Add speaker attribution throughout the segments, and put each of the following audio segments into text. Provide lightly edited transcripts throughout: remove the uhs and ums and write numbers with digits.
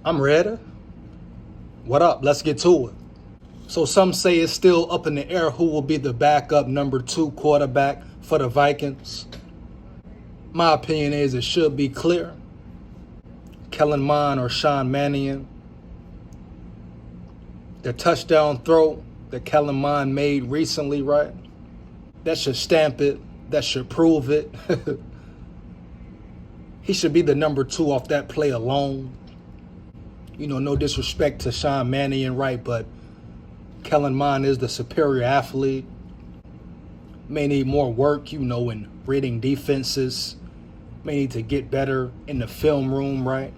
Speaker 1: I'm ready. What up? Let's get to it. So some say it's still up in the air who will be the backup number 2 quarterback for the Vikings. My opinion is it should be clear. Kellen Mond or Sean Mannion. The touchdown throw that Kellen Mond made recently, right? That should stamp it. That should prove it. He should be the number 2 off that play alone. No disrespect to Sean Mannion, right? But Kellen Mond is the superior athlete. May need more work, in reading defenses. May need to get better in the film room, right?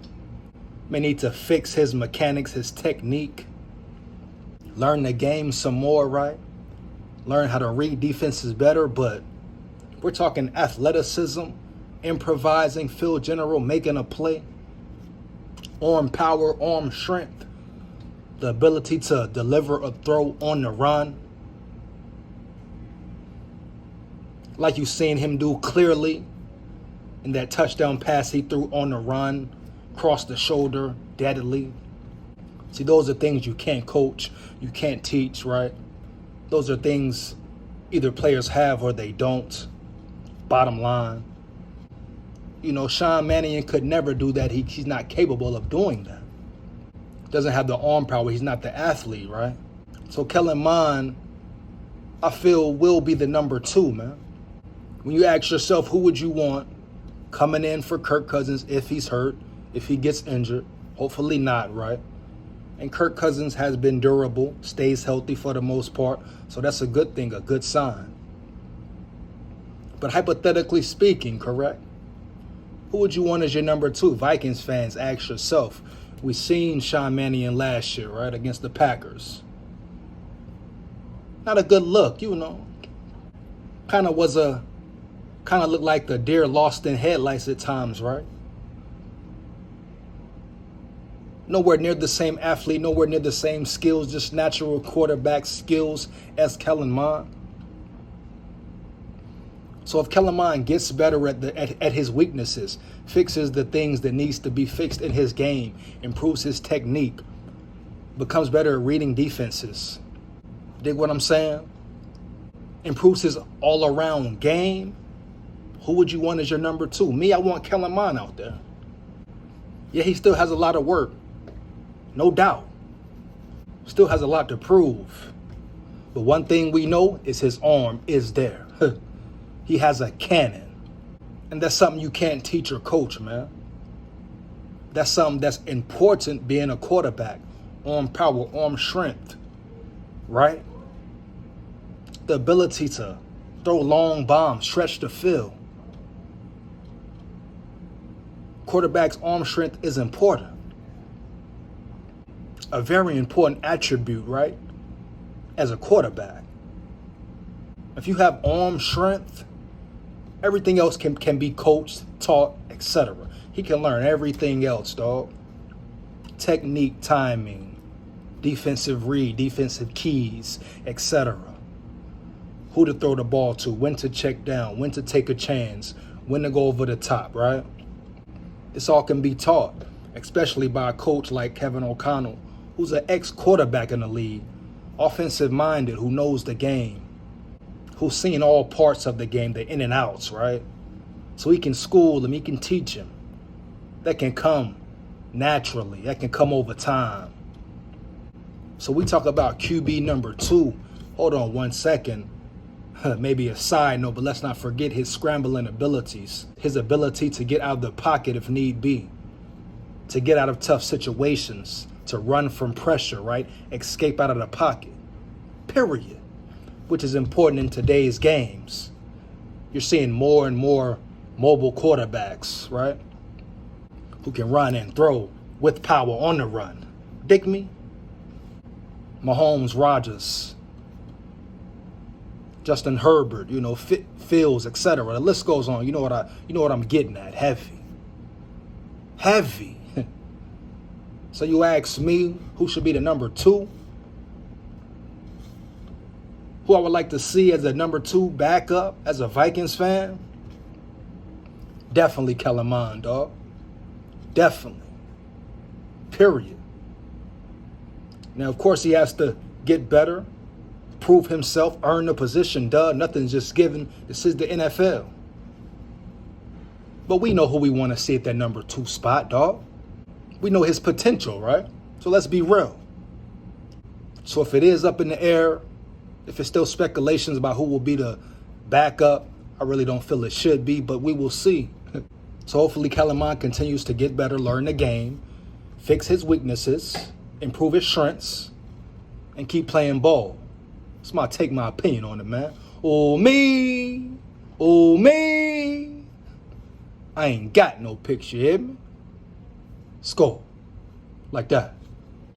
Speaker 1: May need to fix his mechanics, his technique. Learn the game some more, right? Learn how to read defenses better, but we're talking athleticism, improvising, field general, making a play, arm power, arm strength, the ability to deliver a throw on the run, like you've seen him do clearly in that touchdown pass he threw on the run, cross the shoulder, deadly. See, those are things you can't coach, you can't teach, right? Those are things either players have or they don't. Bottom line. Sean Mannion could never do that. He's not capable of doing that. Doesn't have the arm power. He's not the athlete, right? So Kellen Mond, I feel, will be the number 2, man. When you ask yourself, who would you want coming in for Kirk Cousins if he's hurt, if he gets injured? Hopefully not, right? And Kirk Cousins has been durable, stays healthy for the most part. So that's a good thing, a good sign. But hypothetically speaking, correct? Who would you want as your number 2? Vikings fans, ask yourself. We seen Sean Mannion last year, right, against the Packers. Not a good look, Kind of looked like the deer lost in headlights at times, right? Nowhere near the same athlete, nowhere near the same skills, just natural quarterback skills as Kellen Mond. So if Kellen Mond gets better at his weaknesses, fixes the things that needs to be fixed in his game, improves his technique, becomes better at reading defenses, dig what I'm saying? Improves his all-around game, who would you want as your number 2? Me, I want Kellen Mond out there. Yeah, he still has a lot of work. No doubt. Still has a lot to prove. But one thing we know is his arm is there. He has a cannon. And that's something you can't teach or coach, man. That's something that's important being a quarterback. Arm power, arm strength. Right? The ability to throw long bombs, stretch the field. Quarterback's arm strength is important. A very important attribute, right? As a quarterback. If you have arm strength, everything else can be coached, taught, etc. He can learn everything else, dog. Technique, timing, defensive read, defensive keys, etc. Who to throw the ball to, when to check down, when to take a chance, when to go over the top, right? This all can be taught, especially by a coach like Kevin O'Connell, who's an ex-quarterback in the league, offensive-minded, who knows the game, who's seen all parts of the game, the in and outs, right? So he can school him, he can teach him. That can come naturally, that can come over time. So we talk about QB number 2. Hold on one second. Maybe a side note, but let's not forget his scrambling abilities, his ability to get out of the pocket if need be, to get out of tough situations, to run from pressure, right? Escape out of the pocket, period, which is important in today's games. You're seeing more and more mobile quarterbacks, right? Who can run and throw with power on the run. Dig me? Mahomes, Rodgers, Justin Herbert, Fields, etc. The list goes on. You know what I'm getting at. Heavy. So you ask me who should be the number 2? Who I would like to see as a number 2 backup as a Vikings fan? Definitely Kellen Mond, dog. Definitely. period. Now, of course, he has to get better, prove himself, earn the position. Duh, nothing's just given. This is the NFL. But we know who we want to see at that number 2 spot, dog. We know his potential, right? So let's be real. So if it is up in the air, if it's still speculations about who will be the backup, I really don't feel it should be, but we will see. So hopefully Kellen Mond continues to get better, learn the game, fix his weaknesses, improve his strengths, and keep playing ball. That's my opinion on it, man. Oh, me. I ain't got no picture, you hear me? SKOL. Like that.